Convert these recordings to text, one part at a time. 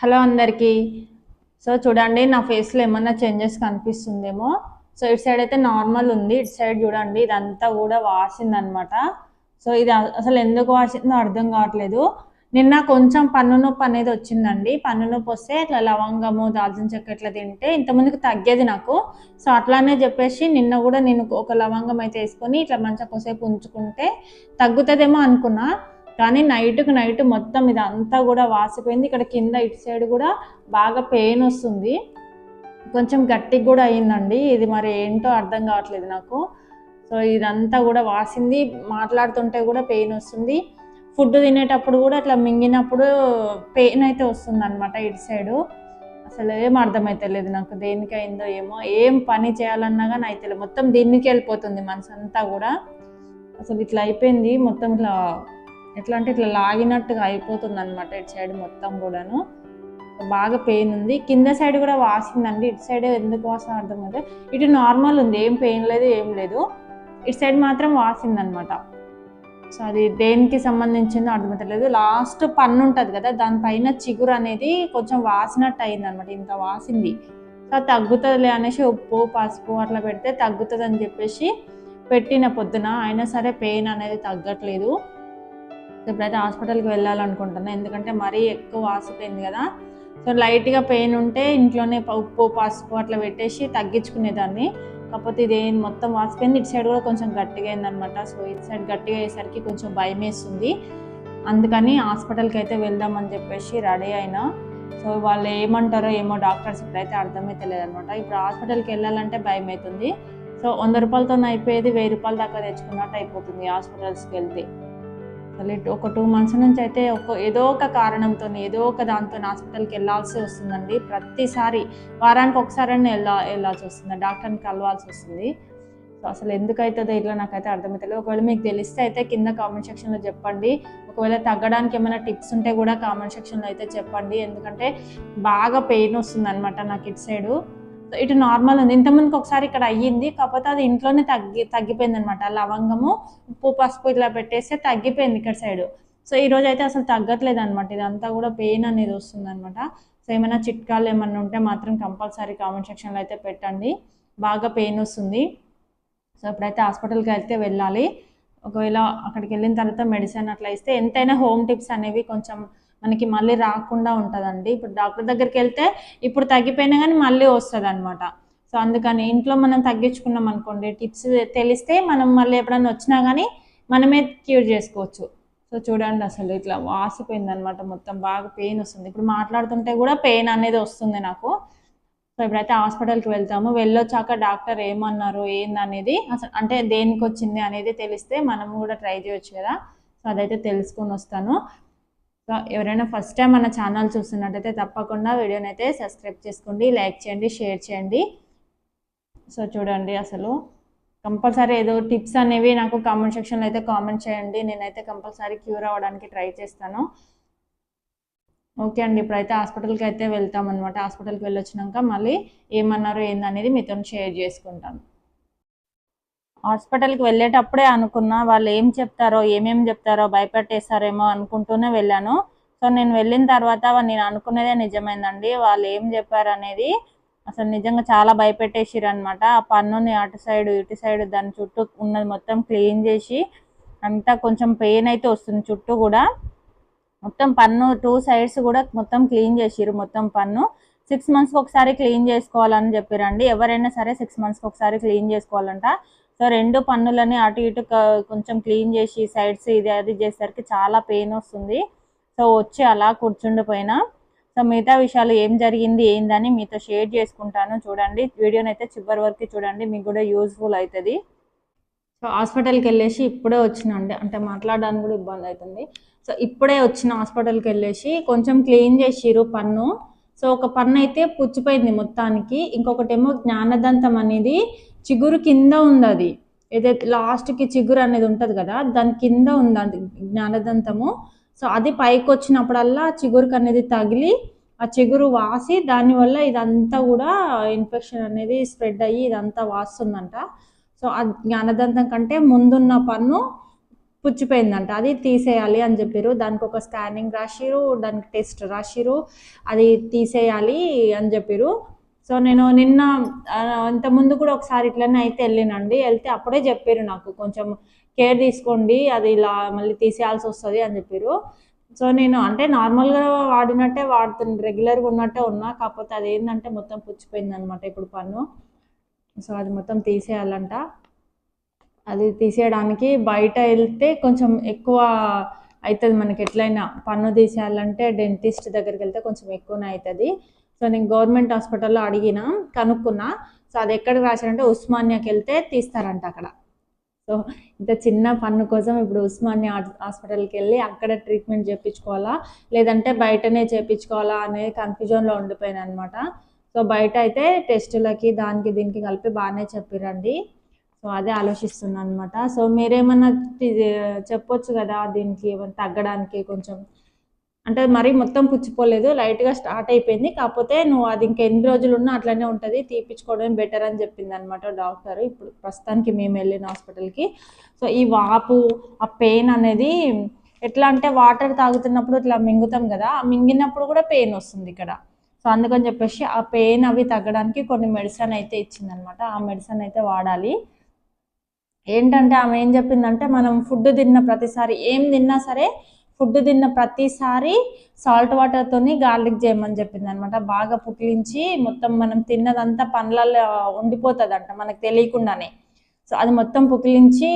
Hello అందరికీ. So చూడండి నా ఫేస్లో ఏమన్నా చేంజెస్ కనిపిస్తుందేమో. సో ఇటు సైడ్ అయితే నార్మల్ ఉంది, ఇటు సైడ్ చూడండి ఇదంతా కూడా వాసిందనమాట. సో ఇది అసలు ఎందుకు వాసిందో అర్థం కావట్లేదు. నిన్న కొంచెం పన్ను నొప్పి అనేది వచ్చిందండి. పన్ను నొప్పి వస్తే ఇట్లా లవంగము దాల్చిన చెక్క ఇట్లా తింటే ఇంతకుముందుకు తగ్గేది నాకు. సో అట్లానే చెప్పేసి నిన్న కూడా నేను ఒక లవంగం అయితే వేసుకొని ఇట్లా మంచిగా కొద్దిసేపు ఉంచుకుంటే తగ్గుతుందేమో అనుకున్నా. కానీ నైట్కి నైట్ మొత్తం ఇదంతా కూడా వాసిపోయింది. ఇక్కడ కింద ఇటు సైడ్ కూడా బాగా పెయిన్ వస్తుంది, కొంచెం గట్టిగా కూడా అయిందండి. ఇది మరి ఏంటో అర్థం కావట్లేదు నాకు. సో ఇదంతా కూడా వాసింది, మాట్లాడుతుంటే కూడా పెయిన్ వస్తుంది, ఫుడ్ తినేటప్పుడు కూడా ఇట్లా మింగినప్పుడు పెయిన్ అయితే వస్తుంది అనమాట ఇటు సైడు. అసలు ఏం అర్థమైతలేదు నాకు, దేనికి అయిందో ఏమో. ఏం పని చేయాలన్నా కానీ అయితే మొత్తం దీనికి వెళ్ళిపోతుంది మనసు అంతా కూడా. అసలు ఇట్లా అయిపోయింది మొత్తం, ఇట్లా ఎట్లా అంటే ఇట్లా లాగినట్టుగా అయిపోతుంది అనమాట ఇటు సైడ్ మొత్తం కూడాను. బాగా పెయిన్ ఉంది. కింద సైడ్ కూడా వాసిందండి, ఇటు సైడ్ ఎందుకు వాసిన అర్థం కాదు. ఇటు నార్మల్ ఉంది, ఏం పెయిన్ లేదు ఏం లేదు, ఇటు సైడ్ మాత్రం వాసిందనమాట. సో అది దేనికి సంబంధించిందో అర్థమవుతలేదు. లాస్ట్ పన్ను ఉంటుంది కదా, దానిపైన చిగురు అనేది కొంచెం వాసినట్టు అయిందనమాట, ఇంత వాసింది. సో తగ్గుతుందిలే అనేసి ఉప్పు పసుపు అట్లా పెడితే తగ్గుతుంది అని చెప్పేసి పెట్టిన పొద్దున, అయినా సరే పెయిన్ అనేది తగ్గట్లేదు. ఇప్పుడైతే హాస్పిటల్కి వెళ్ళాలనుకుంటున్నాను, ఎందుకంటే మరీ ఎక్కువ వాసిపోయింది కదా. సో లైట్గా పెయిన్ ఉంటే ఇంట్లోనే ఉప్పు పసుపు అట్లా పెట్టేసి తగ్గించుకునేదాన్ని. కాకపోతే ఇది మొత్తం వాసిపోయింది, ఇటు సైడ్ కూడా కొంచెం గట్టిగా అయిందనమాట. సో ఇటు సైడ్ గట్టిగా అయ్యేసరికి కొంచెం భయం వేస్తుంది. అందుకని హాస్పిటల్కి అయితే వెళ్దామని చెప్పేసి రెడీ అయినా. సో వాళ్ళు ఏమంటారో ఏమో డాక్టర్స్ ఇప్పుడైతే అర్థమైతే లేదనమాట. ఇప్పుడు హాస్పిటల్కి వెళ్ళాలంటే భయం అవుతుంది. సో 100 రూపాయలతో అయిపోయేది 1000 రూపాయల దాకా తెచ్చుకున్నట్టు అయిపోతుంది హాస్పిటల్స్కి వెళ్తే. ఒక 2 మంత్స్ నుంచి అయితే ఏదో ఒక కారణంతో ఏదో ఒక దాంతో హాస్పిటల్కి వెళ్ళాల్సి వస్తుందండి. ప్రతిసారి వారానికి ఒకసారైనా వెళ్ళాల్సి వస్తుంది, డాక్టర్ని కలవాల్సి వస్తుంది. సో అసలు ఎందుకైతుందో ఇట్లా నాకైతే అర్థమవుతలేదు. ఒకవేళ మీకు తెలిస్తే అయితే కింద కామెంట్ సెక్షన్లో చెప్పండి. ఒకవేళ తగ్గడానికి ఏమైనా టిప్స్ ఉంటే కూడా కామెంట్ సెక్షన్లో అయితే చెప్పండి. ఎందుకంటే బాగా పెయిన్ వస్తుంది అనమాట నాకు ఇటు సైడు. ఇటు నార్మల్ ఉంది, ఇంతకుముందుకు ఒకసారి ఇక్కడ అయ్యింది, కాకపోతే అది ఇంట్లోనే తగ్గిపోయింది అనమాట. లవంగము ఉప్పు పసుపు ఇట్లా పెట్టేస్తే తగ్గిపోయింది ఇక్కడ సైడు. సో ఈరోజు అయితే అసలు తగ్గట్లేదు అనమాట, ఇదంతా కూడా పెయిన్ అనేది వస్తుంది అనమాట. సో ఏమైనా చిట్కాలు ఏమన్నా ఉంటే మాత్రం కంపల్సరీ కామెంట్ సెక్షన్లో అయితే పెట్టండి. బాగా పెయిన్ వస్తుంది. సో ఇప్పుడైతే హాస్పిటల్కి అయితే వెళ్ళాలి. ఒకవేళ అక్కడికి వెళ్ళిన తర్వాత మెడిసిన్ అట్లా ఇస్తే ఎంతైనా హోమ్ టిప్స్ అనేవి కొంచెం మనకి మళ్ళీ రాకుండా ఉంటుందండి. ఇప్పుడు డాక్టర్ దగ్గరికి వెళ్తే ఇప్పుడు తగ్గిపోయినా కానీ మళ్ళీ వస్తుంది అనమాట. సో అందుకని ఇంట్లో మనం తగ్గించుకున్నాం అనుకోండి, టిప్స్ తెలిస్తే మనం మళ్ళీ ఎప్పుడైనా వచ్చినా కానీ మనమే క్యూర్ చేసుకోవచ్చు. సో చూడండి అసలు ఇట్లా వాసిపోయింది అనమాట, మొత్తం బాగా పెయిన్ వస్తుంది. ఇప్పుడు మాట్లాడుతుంటే కూడా పెయిన్ అనేది వస్తుంది నాకు. సో ఇప్పుడైతే హాస్పిటల్కి వెళ్తాము. వెళ్ళొచ్చాక డాక్టర్ ఏమన్నారు ఏందనేది, అసలు అంటే దేనికి వచ్చింది అనేది తెలిస్తే మనం కూడా ట్రై చేయొచ్చు కదా. సో అదైతే తెలుసుకొని వస్తాను. సో ఎవరైనా ఫస్ట్ టైం మన ఛానల్ చూస్తున్నట్టయితే తప్పకుండా వీడియోని అయితే సబ్స్క్రైబ్ చేసుకోండి, లైక్ చేయండి, షేర్ చేయండి. సో చూడండి అసలు కంపల్సరీ ఏదో టిప్స్ అనేవి నాకు కామెంట్ సెక్షన్లో అయితే కామెంట్ చేయండి. నేనైతే కంపల్సరీ క్యూర్ అవ్వడానికి ట్రై చేస్తాను. ఓకే అండి, ఇప్పుడైతే హాస్పిటల్కి అయితే వెళ్తామన్నమాట. హాస్పిటల్కి వెళ్ళొచ్చినాక మళ్ళీ ఏమన్నారో ఏందనేది మీతో షేర్ చేసుకుంటాను. హాస్పిటల్కి వెళ్ళేటప్పుడే అనుకున్నా వాళ్ళు ఏం చెప్తారో ఏమేమి చెప్తారో భయపెట్టేస్తారేమో అనుకుంటూనే వెళ్ళాను. సో నేను వెళ్ళిన తర్వాత నేను అనుకునేదే నిజమైందండి. వాళ్ళు ఏం చెప్పారు అనేది అసలు నిజంగా చాలా భయపెట్టేసిరు అనమాట. ఆ పన్నుని అటు సైడ్ ఇటు సైడ్ దాని చుట్టూ ఉన్నది మొత్తం క్లీన్ చేసి అంతా కొంచెం పెయిన్ అయితే వస్తుంది. చుట్టూ కూడా మొత్తం పన్ను 2 సైడ్స్ కూడా మొత్తం క్లీన్ చేసిరు. మొత్తం పన్ను 6 మంత్స్కి ఒకసారి క్లీన్ చేసుకోవాలని చెప్పారండి. ఎవరైనా సరే 6 మంత్స్కి ఒకసారి క్లీన్ చేసుకోవాలంట. సో 2 పన్నులని అటు ఇటు కొంచెం క్లీన్ చేసి సైడ్స్ ఇది అది చేసేసరికి చాలా పెయిన్ వస్తుంది. సో వచ్చి అలా కూర్చుండిపోయినా. సో మిగతా విషయాలు ఏం జరిగింది ఏందని మీతో షేర్ చేసుకుంటాను. చూడండి వీడియోని అయితే చివరి వరకు చూడండి, మీకు కూడా యూజ్ఫుల్ అవుతుంది. సో హాస్పిటల్కి వెళ్ళేసి ఇప్పుడే వచ్చినండి, అంటే మాట్లాడడానికి కూడా ఇబ్బంది అవుతుంది. సో ఇప్పుడే వచ్చిన హాస్పిటల్కి వెళ్ళేసి కొంచెం క్లీన్ చేసిరు పన్ను. సో ఒక పన్ను అయితే పుచ్చిపోయింది మొత్తానికి, ఇంకొకటేమో జ్ఞానదంతం అనేది చిగురు కింద ఉంది. అది ఏదైతే లాస్ట్కి చిగురు అనేది ఉంటుంది కదా, దాని కింద ఉంది అది జ్ఞానదంతము. సో అది పైకి వచ్చినప్పుడల్లా చిగురుకి అనేది తగిలి ఆ చిగురు వాసి దానివల్ల ఇదంతా కూడా ఇన్ఫెక్షన్ అనేది స్ప్రెడ్ అయ్యి ఇదంతా వాస్తుందంట. సో ఆ జ్ఞానదంతం కంటే ముందున్న పన్ను పుచ్చిపోయిందంట. అది తీసేయాలి అని చెప్పారు. దానికి ఒక స్కానింగ్ రాసిరు, దానికి టెస్ట్ రాసిరు, అది తీసేయాలి అని చెప్పారు. సో నేను నిన్న ఇంతకుముందు కూడా ఒకసారి ఇట్లనే అయితే వెళ్ళినండి. వెళ్తే అప్పుడే చెప్పారు నాకు, కొంచెం కేర్ తీసుకోండి, అది ఇలా మళ్ళీ తీసేయాల్సి వస్తుంది అని చెప్పారు. సో నేను అంటే నార్మల్గా వాడినట్టే వాడుతున్నా, రెగ్యులర్గా ఉన్నట్టే ఉన్నా. కాకపోతే అది ఏంటంటే మొత్తం పుచ్చిపోయింది అనమాట ఇప్పుడు పన్ను. సో అది మొత్తం తీసేయాలంట. అది తీసేయడానికి బయట వెళ్తే కొంచెం ఎక్కువ అవుతుంది మనకి. ఎట్లయినా పన్ను తీసేయాలంటే డెంటిస్ట్ దగ్గరికి వెళ్తే కొంచెం ఎక్కువనే అవుతుంది. సో నేను గవర్నమెంట్ హాస్పిటల్లో అడిగిన, కనుక్కున్నా. సో అది ఎక్కడికి రాశారంటే ఉస్మానియాకి వెళ్తే తీస్తారంట అక్కడ. సో ఇంత చిన్న పన్ను కోసం ఇప్పుడు ఉస్మానియా హాస్పిటల్కి వెళ్ళి అక్కడ ట్రీట్మెంట్ చేయించుకోవాలా, లేదంటే బయటనే చేయించుకోవాలా అనే కన్ఫ్యూజన్లో ఉండిపోయాను అనమాట. సో బయట అయితే టెస్టులకి దానికి దీనికి కలిపి బాగానే చెప్పిరండి. సో అదే ఆలోచిస్తున్నాను అనమాట. సో మీరేమన్నా చెప్పొచ్చు కదా దీనికి తగ్గడానికి? కొంచెం అంటే మరీ మొత్తం పుచ్చిపోలేదు, లైట్గా స్టార్ట్ అయిపోయింది. కాకపోతే నువ్వు అది ఇంకా ఎన్ని రోజులు ఉన్నా అట్లనే ఉంటుంది, తీపించుకోవడం బెటర్ అని చెప్పింది అనమాట డాక్టర్. ఇప్పుడు ప్రస్తుతానికి మేము వెళ్ళిన హాస్పిటల్కి. సో ఈ వాపు, ఆ పెయిన్ అనేది ఎట్లా అంటే వాటర్ తాగుతున్నప్పుడు ఇట్లా మింగుతాం కదా, ఆ మింగినప్పుడు కూడా పెయిన్ వస్తుంది ఇక్కడ. సో అందుకని చెప్పేసి ఆ పెయిన్ అవి తగ్గడానికి కొన్ని మెడిసిన్ అయితే ఇచ్చిందనమాట. ఆ మెడిసిన్ అయితే వాడాలి. ఏంటంటే ఆమె ఏం చెప్పిందంటే, మనం ఫుడ్ తిన్న ప్రతిసారి, ఏం తిన్నా సరే ఫుడ్ తిన్న ప్రతిసారి సాల్ట్ వాటర్తోని గార్లిక్ చేయమని చెప్పింది అనమాట. బాగా పుక్కిలించి మొత్తం మనం తిన్నదంతా పండ్లలో ఉండిపోతుందంట మనకు తెలియకుండానే. సో అది మొత్తం పుక్కిలించి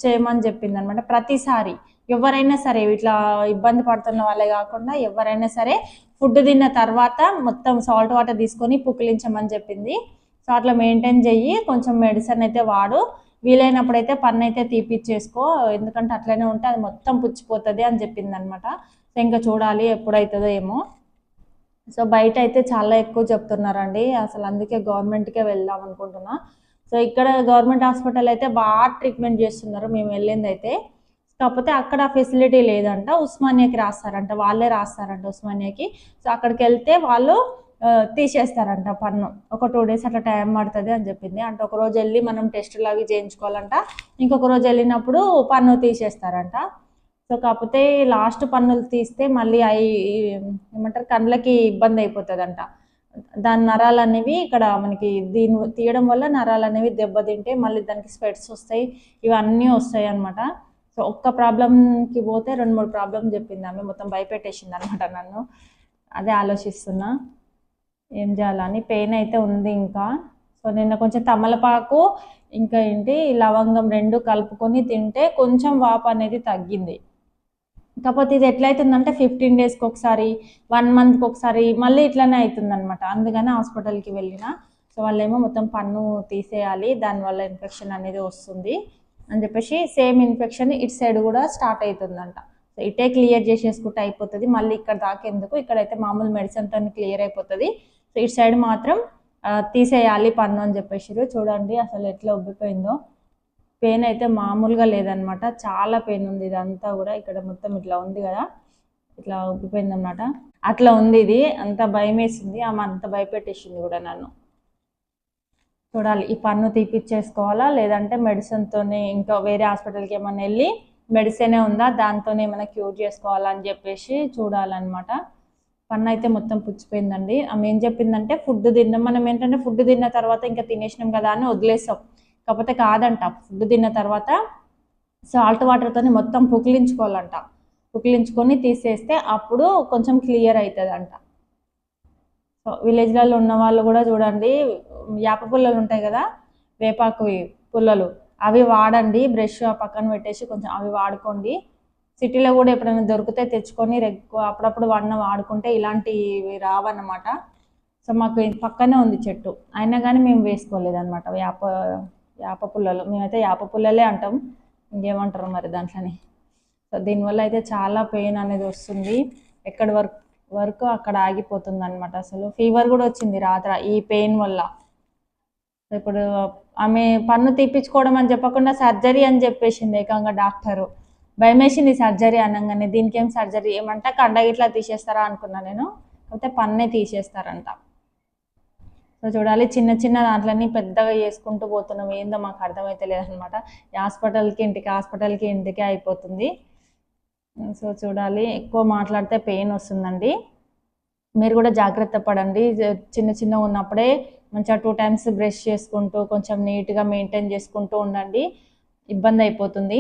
చేయమని చెప్పింది అనమాట. ప్రతిసారి ఎవరైనా సరే, ఇట్లా ఇబ్బంది పడుతున్న వాళ్ళే కాకుండా ఎవరైనా సరే ఫుడ్ తిన్న తర్వాత మొత్తం సాల్ట్ వాటర్ తీసుకొని పుక్కిలించమని చెప్పింది. సో అట్లా మెయింటైన్ చెయ్యి, కొంచెం మెడిసిన్ అయితే వాడు, వీలైనప్పుడైతే పన్ను అయితే తీపిచ్చేసుకో, ఎందుకంటే అట్లనే ఉంటే అది మొత్తం పుచ్చిపోతుంది అని చెప్పింది అనమాట. సో ఇంకా చూడాలి ఎప్పుడైతుందో ఏమో. సో బయట అయితే చాలా ఎక్కువ చెప్తున్నారండి అసలు, అందుకే గవర్నమెంట్కే వెళ్దాం అనుకుంటున్నా. సో ఇక్కడ గవర్నమెంట్ హాస్పిటల్ అయితే బాగా ట్రీట్మెంట్ చేస్తున్నారు మేము వెళ్ళింది అయితే. కాకపోతే అక్కడ ఫెసిలిటీ లేదంట, ఉస్మానియాకి రాస్తారంట, వాళ్ళే రాస్తారంట ఉస్మానియాకి. సో అక్కడికి వెళ్తే వాళ్ళు తీసేస్తారంట పన్ను. ఒక 2 days అట్లా టైం పడుతుంది అని చెప్పింది. అంటే ఒక రోజు వెళ్ళి మనం టెస్టులు అవి చేయించుకోవాలంట, ఇంకొక రోజు వెళ్ళినప్పుడు పన్ను తీసేస్తారంట. సో కాకపోతే లాస్ట్ పన్నులు తీస్తే మళ్ళీ అవి ఏమంటారు, కళ్ళకి ఇబ్బంది అయిపోతుందంట. దాని నరాలు అనేవి ఇక్కడ మనకి దీన్ని తీయడం వల్ల నరాలు అనేవి దెబ్బతింటే మళ్ళీ దానికి స్పెట్స్ వస్తాయి, ఇవన్నీ వస్తాయి అనమాట. సో ఒక్క ప్రాబ్లంకి పోతే 2-3 ప్రాబ్లం చెప్పింది ఆమె, మొత్తం భయపెట్టేసింది అనమాట నన్ను. అదే ఆలోచిస్తున్నా ఏం చేయాలని. పెయిన్ అయితే ఉంది ఇంకా. సో నిన్న కొంచెం తమలపాకు ఇంకా ఏంటి లవంగం 2 కలుపుకొని తింటే కొంచెం వాపు అనేది తగ్గింది. కాకపోతే ఇది ఎట్లయితుందంటే 15 daysకి ఒకసారి, 1 monthకి ఒకసారి మళ్ళీ ఇట్లనే అవుతుంది అనమాట. అందుకని హాస్పిటల్కి వెళ్ళిన. సో వాళ్ళేమో మొత్తం పన్ను తీసేయాలి, దానివల్ల ఇన్ఫెక్షన్ అనేది వస్తుంది అని చెప్పేసి, సేమ్ ఇన్ఫెక్షన్ ఇటు సైడ్ కూడా స్టార్ట్ అవుతుందంట. సో ఇటే క్లియర్ చేసేసుకుంటే అయిపోతుంది, మళ్ళీ ఇక్కడ దాకా ఎందుకు, ఇక్కడైతే మామూలు మెడిసిన్తో క్లియర్ అయిపోతుంది. సో ఇటు సైడ్ మాత్రం తీసేయాలి పన్ను అని చెప్పేసి. చూడండి అసలు ఎట్లా ఉబ్బిపోయిందో. పెయిన్ అయితే మామూలుగా లేదనమాట, చాలా పెయిన్ ఉంది. ఇదంతా కూడా ఇక్కడ మొత్తం ఇట్లా ఉంది కదా, ఇట్లా ఉబ్బిపోయింది అనమాట. అట్లా ఉంది ఇది, అంత భయం వేసింది ఆమె, అంత భయపెట్టేసింది కూడా నన్ను. చూడాలి ఈ పన్ను తీపిచ్చేసుకోవాలా, లేదంటే మెడిసిన్తోనే ఇంకా వేరే హాస్పిటల్కి ఏమైనా వెళ్ళి మెడిసినే ఉందా దాంతోనే ఏమైనా క్యూర్ చేసుకోవాలా అని చెప్పేసి చూడాలన్నమాట. పన్ను అయితే మొత్తం పుచ్చిపోయిందండి. ఆమె ఏం చెప్పిందంటే, ఫుడ్ తిన్నాం, మనం ఏంటంటే ఫుడ్ తిన్న తర్వాత ఇంకా తినేసినాం కదా అని వదిలేస్తాం. కాకపోతే కాదంట, ఫుడ్ తిన్న తర్వాత సాల్ట్ వాటర్తో మొత్తం పుక్కిలించుకోవాలంట. పుక్కిలించుకొని తీసేస్తే అప్పుడు కొంచెం క్లియర్ అవుతుంది అంట. సో విలేజ్లలో ఉన్న వాళ్ళు కూడా చూడండి, వేప పుల్లలు ఉంటాయి కదా, వేపాకు పుల్లలు, అవి వాడండి. బ్రష్ పక్కన పెట్టేసి కొంచెం అవి వాడుకోండి. సిటీలో కూడా ఎప్పుడైనా దొరికితే తెచ్చుకొని అప్పుడప్పుడు వాడుకుంటే ఇలాంటివి రావన్నమాట. సో మాకు పక్కనే ఉంది చెట్టు, అయినా కానీ మేము వేసుకోలేదన్నమాట వేప పుల్లలు. మేమైతే వేప పుల్లలే అంటాం, ఇంకేమంటారు మరి దాంట్లోని. సో దీనివల్ల అయితే చాలా పెయిన్ అనేది వస్తుంది, ఎక్కడి వరకు అక్కడ ఆగిపోతుంది అనమాట. అసలు ఫీవర్ కూడా వచ్చింది రాత్రి ఈ పెయిన్ వల్ల. ఇప్పుడు ఆమె పన్ను తీపించుకోవడం అని చెప్పకుండా సర్జరీ అని చెప్పేసింది ఏకంగా డాక్టరు. భయమేసింది సర్జరీ అనగానే, దీనికి ఏం సర్జరీ ఏమంటే కండ ఇట్లా తీసేస్తారా అనుకున్నా నేను, కాకపోతే పన్నే తీసేస్తారంట. సో చూడాలి, చిన్న చిన్న దాంట్లోని పెద్దగా చేసుకుంటూ పోతున్నాం, ఏందో మాకు అర్థమైతే లేదనమాట. హాస్పిటల్కి ఇంటికి అయిపోతుంది. సో చూడాలి, ఎక్కువ మాట్లాడితే పెయిన్ వస్తుందండి. మీరు కూడా జాగ్రత్త పడండి. చిన్న చిన్న ఉన్నప్పుడే మంచిగా 2 టైమ్స్ బ్రష్ చేసుకుంటూ కొంచెం నీట్గా మెయింటైన్ చేసుకుంటూ ఉండండి, ఇబ్బంది అయిపోతుంది.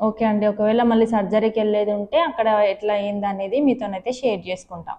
ఓకే అండి, ఒకవేళ మళ్ళీ సర్జరీకి వెళ్ళేది ఉంటే అక్కడ ఎట్లా అయింది అనేది మీతోనైతే షేర్ చేసుకుంటాం.